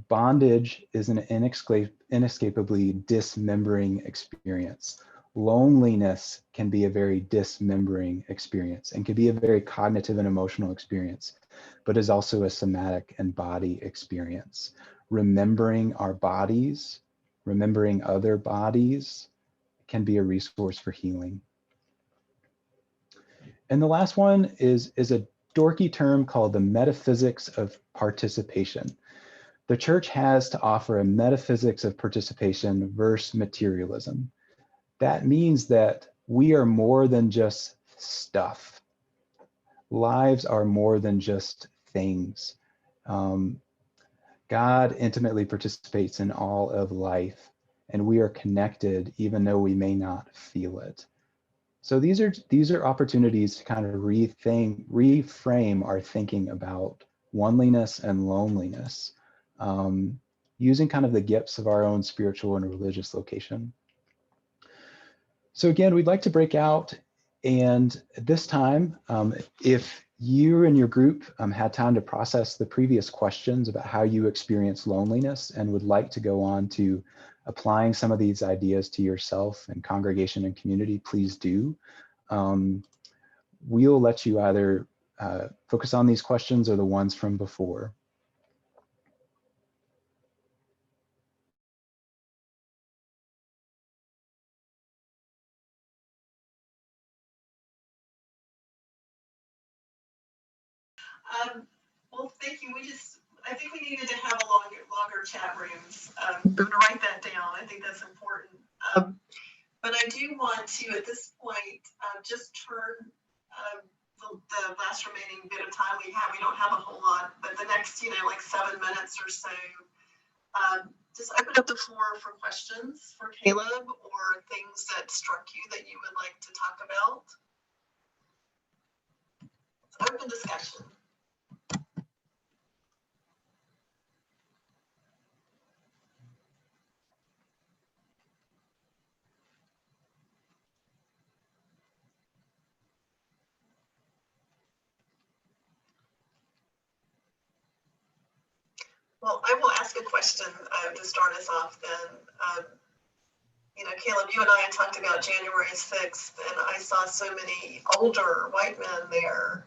Bondage is an inescapably dismembering experience. Loneliness can be a very dismembering experience and can be a very cognitive and emotional experience, but is also a somatic and body experience. Remembering our bodies, remembering other bodies can be a resource for healing. And the last one is a dorky term called the metaphysics of participation. The church has to offer a metaphysics of participation versus materialism. That means that we are more than just stuff. Lives are more than just things. God intimately participates in all of life, and we are connected even though we may not feel it. So these are opportunities to kind of reframe our thinking about oneliness and loneliness, using kind of the gifts of our own spiritual and religious location. So again, we'd like to break out, and this time, if you and your group had time to process the previous questions about how you experience loneliness and would like to go on to applying some of these ideas to yourself and congregation and community, please do. We'll let you either focus on these questions or the ones from before. Well, thank you. I think we needed to have a longer chat rooms. I'm going to write that down. I think that's important. But I do want to, at this point, just turn the last remaining bit of time we have. We don't have a whole lot, but the next, like 7 minutes or so, just open up the floor for questions for Caleb or things that struck you that you would like to talk about. It's open discussion. Well, I will ask a question to start us off then. Caleb, you and I had talked about January 6th, and I saw so many older white men there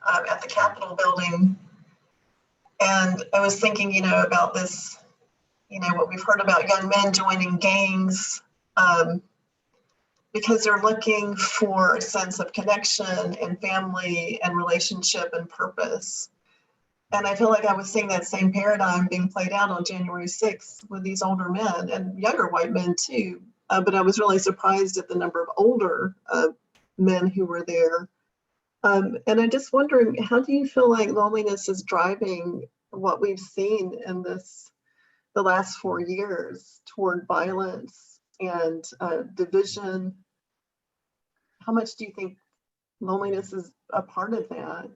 at the Capitol building. And I was thinking, about this, what we've heard about young men joining gangs because they're looking for a sense of connection and family and relationship and purpose. And I feel like I was seeing that same paradigm being played out on January 6th with these older men and younger white men too. But I was really surprised at the number of older men who were there. And I'm just wondering, how do you feel like loneliness is driving what we've seen in the last 4 years toward violence and division? How much do you think loneliness is a part of that?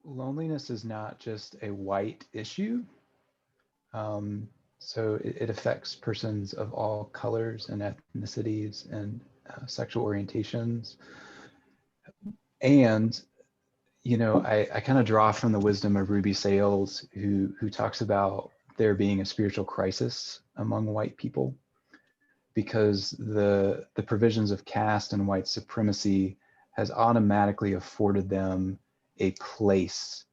Loneliness is not just a white issue. So it affects persons of all colors and ethnicities and sexual orientations. And, I kind of draw from the wisdom of Ruby Sales, who talks about there being a spiritual crisis among white people because the provisions of caste and white supremacy has automatically afforded them a place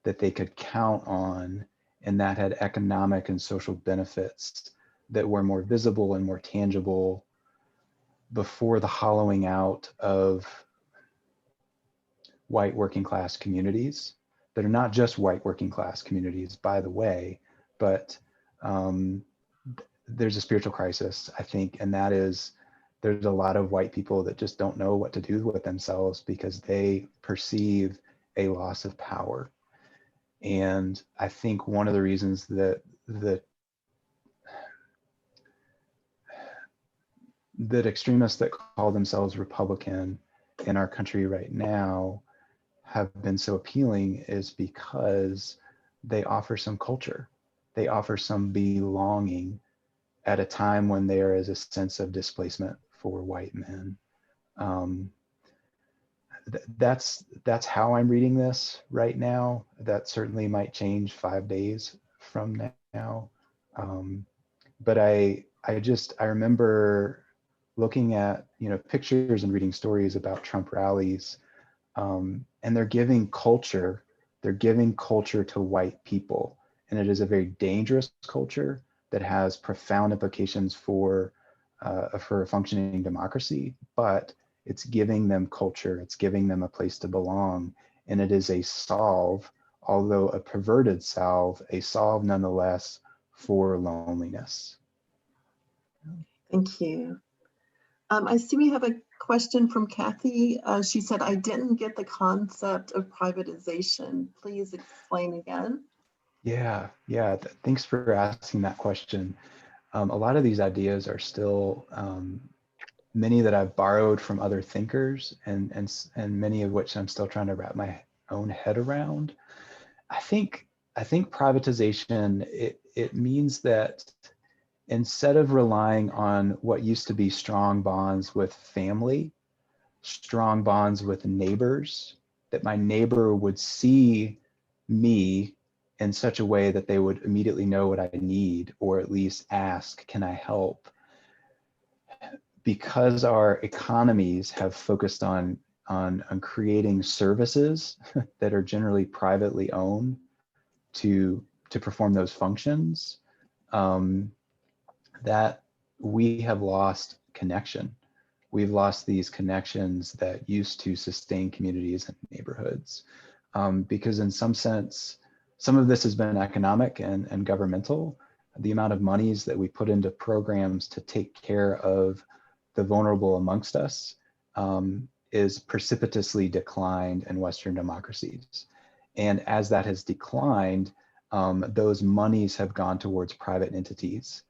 that they could count on, and that had economic and social benefits that were more visible and more tangible before the hollowing out of white working class communities that are not just white working class communities, by the way, but there's a spiritual crisis, I think, and that is there's a lot of white people that just don't know what to do with themselves because they perceive a loss of power. And I think one of the reasons that extremists that call themselves Republican in our country right now have been so appealing is because they offer some culture. They offer some belonging at a time when there is a sense of displacement for white men. That's how I'm reading this right now. That certainly might change 5 days from now. But I remember looking at pictures and reading stories about Trump rallies, and they're giving culture to white people, and it is a very dangerous culture that has profound implications for a functioning democracy, but it's giving them culture, it's giving them a place to belong, and it is a salve, although a perverted salve, a salve nonetheless for loneliness. Thank you. I see we have a question from Kathy. She said, I didn't get the concept of privatization. Please explain again. Yeah. Thanks for asking that question. A lot of these ideas are still many that I've borrowed from other thinkers, and many of which I'm still trying to wrap my own head around. I think privatization, it means that instead of relying on what used to be strong bonds with family, strong bonds with neighbors, that my neighbor would see me in such a way that they would immediately know what I need, or at least ask, can I help? Because our economies have focused on creating services that are generally privately owned to perform those functions, that we have lost connection. we've lost these connections that used to sustain communities and neighborhoods. Because in some sense, some of this has been economic and governmental. The amount of monies that we put into programs to take care of the vulnerable amongst us is precipitously declined in Western democracies. And as that has declined, those monies have gone towards private entities.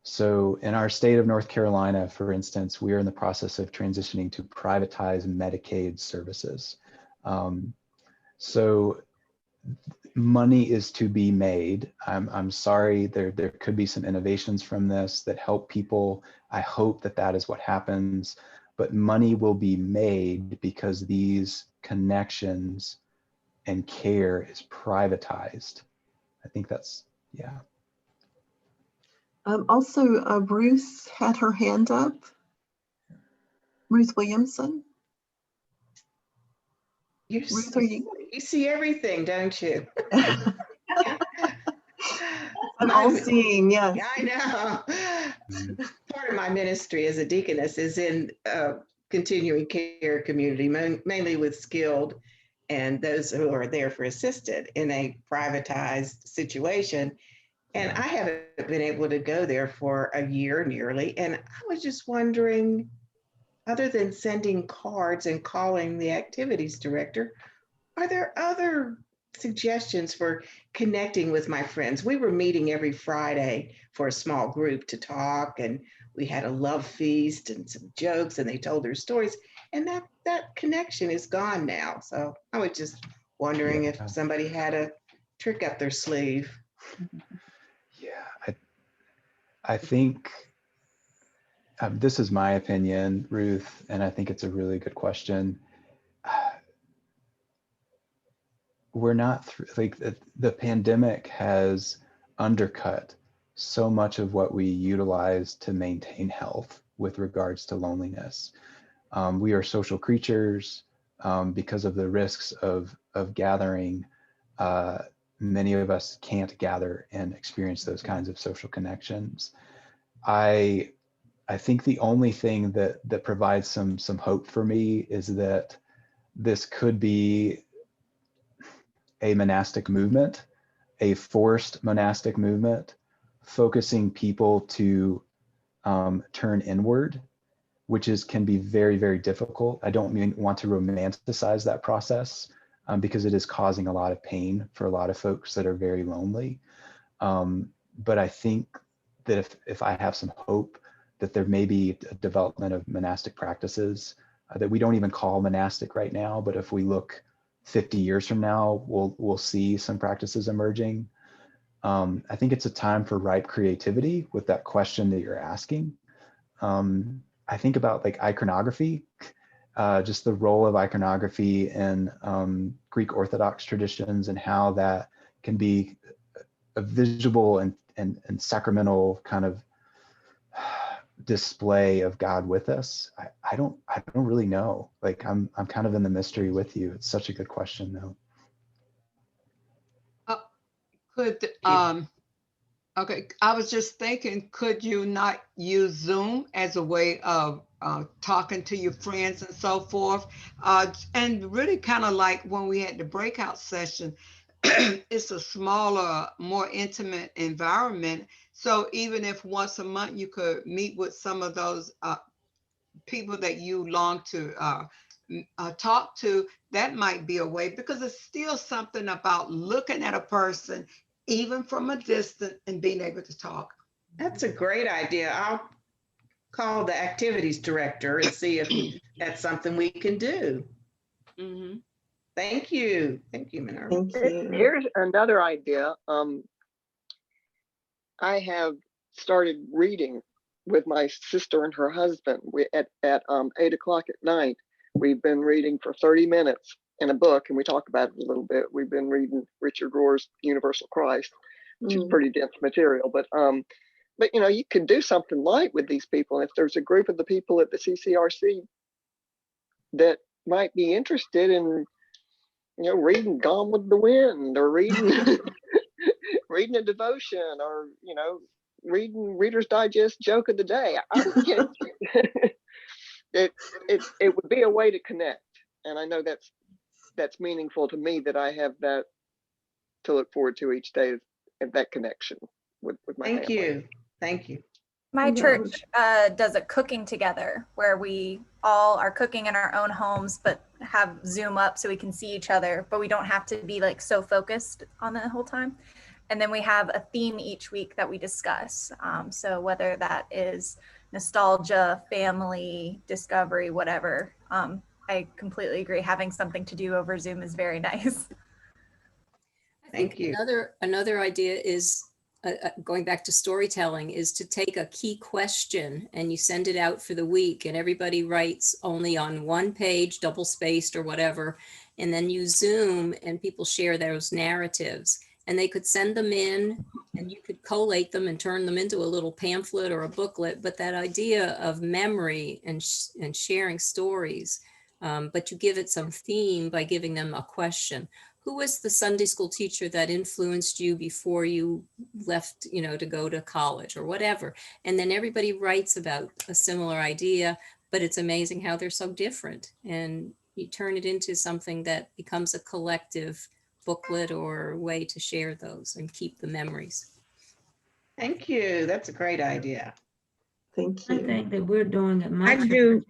So in our state of North Carolina, for instance, we are in the process of transitioning to privatize Medicaid services. So money is to be made. I'm sorry, there could be some innovations from this that help people. I hope that that is what happens, but money will be made because these connections and care is privatized. I think that's, yeah. Also, Ruth had her hand up. Ruth Williamson. Ruth, are you? You see everything, don't you? I'm all seeing, yes. Yeah, I know. Part of my ministry as a deaconess is in continuing care community, mainly with skilled and those who are there for assisted in a privatized situation. And I haven't been able to go there for a year nearly. And I was just wondering, other than sending cards and calling the activities director, are there other suggestions for connecting with my friends? We were meeting every Friday for a small group to talk, and we had a love feast and some jokes, and they told their stories. And that connection is gone now. So I was just wondering if somebody had a trick up their sleeve. Yeah, I think this is my opinion, Ruth, and I think it's a really good question. We're not like the pandemic has undercut so much of what we utilize to maintain health with regards to loneliness. We are social creatures because of the risks of gathering. Many of us can't gather and experience those kinds of social connections. I think the only thing that provides some hope for me is that this could be a monastic movement, a forced monastic movement, focusing people to turn inward, which can be very, very difficult. I don't want to romanticize that process because it is causing a lot of pain for a lot of folks that are very lonely. But I think that if I have some hope that there may be a development of monastic practices that we don't even call monastic right now, but if we look 50 years from now, we'll see some practices emerging. I think it's a time for ripe creativity with that question that you're asking. I think about like iconography, just the role of iconography in Greek Orthodox traditions and how that can be a visual and sacramental kind of display of God with us. I don't really know. Like I'm kind of in the mystery with you. It's such a good question though. Okay, I was just thinking, could you not use Zoom as a way of talking to your friends and so forth? And really kind of like when we had the breakout session, it's a smaller, more intimate environment. So even if once a month you could meet with some of those people that you long to talk to, that might be a way, because it's still something about looking at a person even from a distance and being able to talk. That's a great idea. I'll call the activities director and see if that's something we can do. Mm-hmm. Thank you. Thank you, Minerva. Here's another idea. I have started reading with my sister and her husband. At 8 o'clock at night, we've been reading for 30 minutes in a book, and we talk about it a little bit. We've been reading Richard Rohr's Universal Christ, which is pretty dense material. But you know, you can do something light with these people. If there's a group of the people at the CCRC that might be interested in, you know, reading Gone with the Wind, or reading reading a devotion, or, you know, reading Reader's Digest joke of the day. it would be a way to connect. And I know that's meaningful to me, that I have that to look forward to each day, and that connection with my Thank family. you. Thank you. My church does a cooking together where we all are cooking in our own homes, but have Zoom up so we can see each other, but we don't have to be like so focused on it the whole time. And then we have a theme each week that we discuss. So whether that is nostalgia, family, discovery, whatever. I completely agree. Having something to do over Zoom is very nice. I think another idea is going back to storytelling, is to take a key question and you send it out for the week, and everybody writes only on one page, double spaced or whatever, and then you Zoom and people share those narratives, and they could send them in and you could collate them and turn them into a little pamphlet or a booklet. But that idea of memory and sharing stories, but you give it some theme by giving them a question. Who was the Sunday school teacher that influenced you before you left, to go to college or whatever? And then everybody writes about a similar idea, but it's amazing how they're so different. And you turn it into something that becomes a collective booklet or way to share those and keep the memories. Thank you. That's a great idea. Thank you. One thing that we're doing at my church,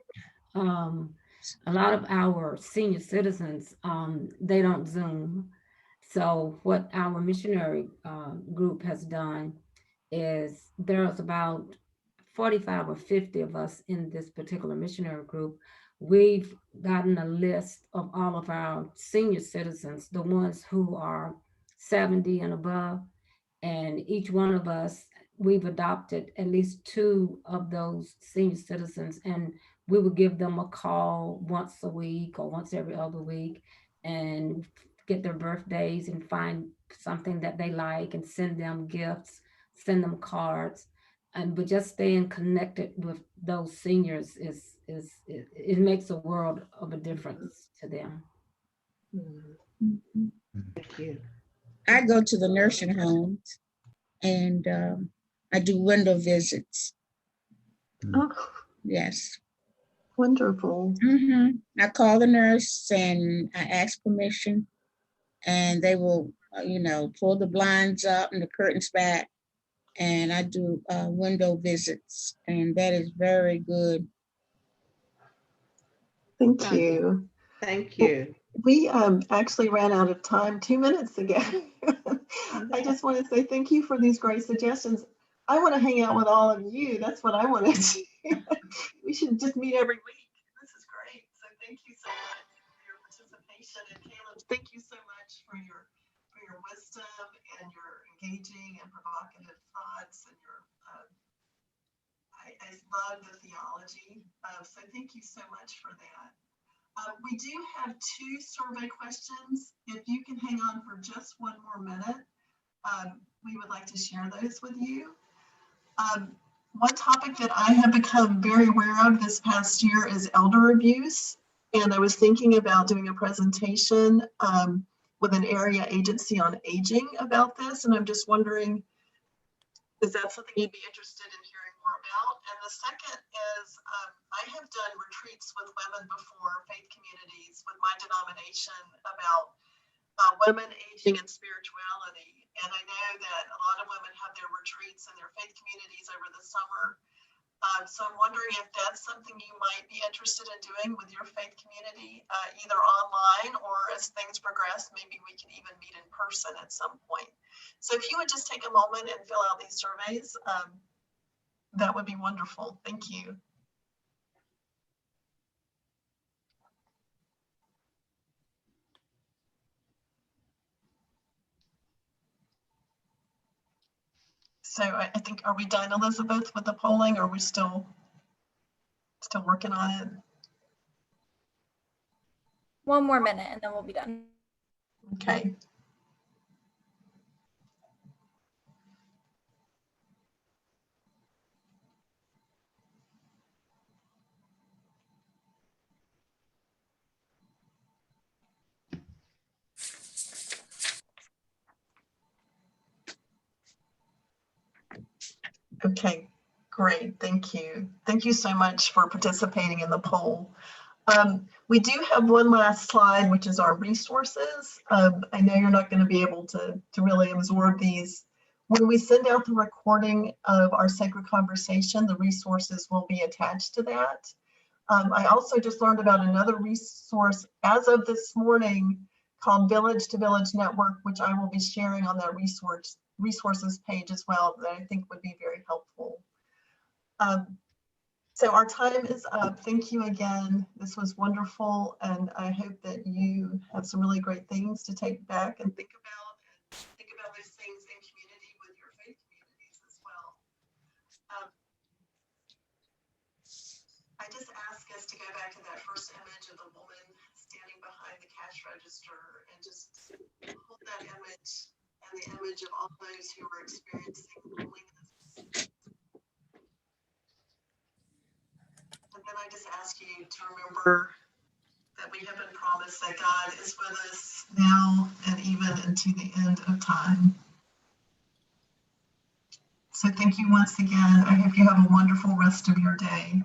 a lot of our senior citizens, they don't Zoom. So what our missionary group has done is there's about 45 or 50 of us in this particular missionary group. We've gotten a list of all of our senior citizens, the ones who are 70 and above, and each one of us, we've adopted at least 2 of those senior citizens, and we would give them a call once a week or once every other week and get their birthdays and find something that they like and send them gifts, send them cards. But just staying connected with those seniors it makes a world of a difference to them. Thank you. I go to the nursing homes and I do window visits. Oh, yes. Wonderful. I call the nurse and I ask permission, and they will, pull the blinds up and the curtains back, and I do window visits, and that is very good. Thank you. Thank you. We actually ran out of time 2 minutes ago. I just want to say thank you for these great suggestions. I want to hang out with all of you. That's what I want to do. We should just meet every week. This is great. So thank you so much for your participation. And Caleb, thank you so much for your wisdom and your engaging and provocative thoughts and your I love the theology. So thank you so much for that. We do have 2 survey questions. If you can hang on for just 1 more minute, we would like to share those with you. One topic that I have become very aware of this past year is elder abuse. And I was thinking about doing a presentation with an area agency on aging about this. And I'm just wondering, is that something you'd be interested in hearing more about? And the second is, I have done retreats with women before, faith communities with my denomination about women, aging, and spirituality. And I know that a lot of women have their retreats in their faith communities over the summer. So I'm wondering if that's something you might be interested in doing with your faith community, either online or as things progress, maybe we can even meet in person at some point. So if you would just take a moment and fill out these surveys, that would be wonderful. Thank you. So I think, are we done, Elizabeth, with the polling, or are we still working on it? 1 more minute and then we'll be done. Okay. Okay, Great, thank you. Thank you so much for participating in the poll. We do have one last slide, which is our resources. I know you're not going to be able to really absorb these. When we send out the recording of our sacred conversation, the resources will be attached to that. I also just learned about another resource as of this morning called Village to Village Network, which I will be sharing on that resources page as well, that I think would be very helpful. So our time is up. Thank you again. This was wonderful, and I hope that you have some really great things to take back and think about those things in community with your faith communities as well. I just ask us to go back to that first image of the woman standing behind the cash register and just hold that image and the image of all those who are experiencing loneliness. And then I just ask you to remember that we have been promised that God is with us now and even into the end of time. So thank you once again. I hope you have a wonderful rest of your day.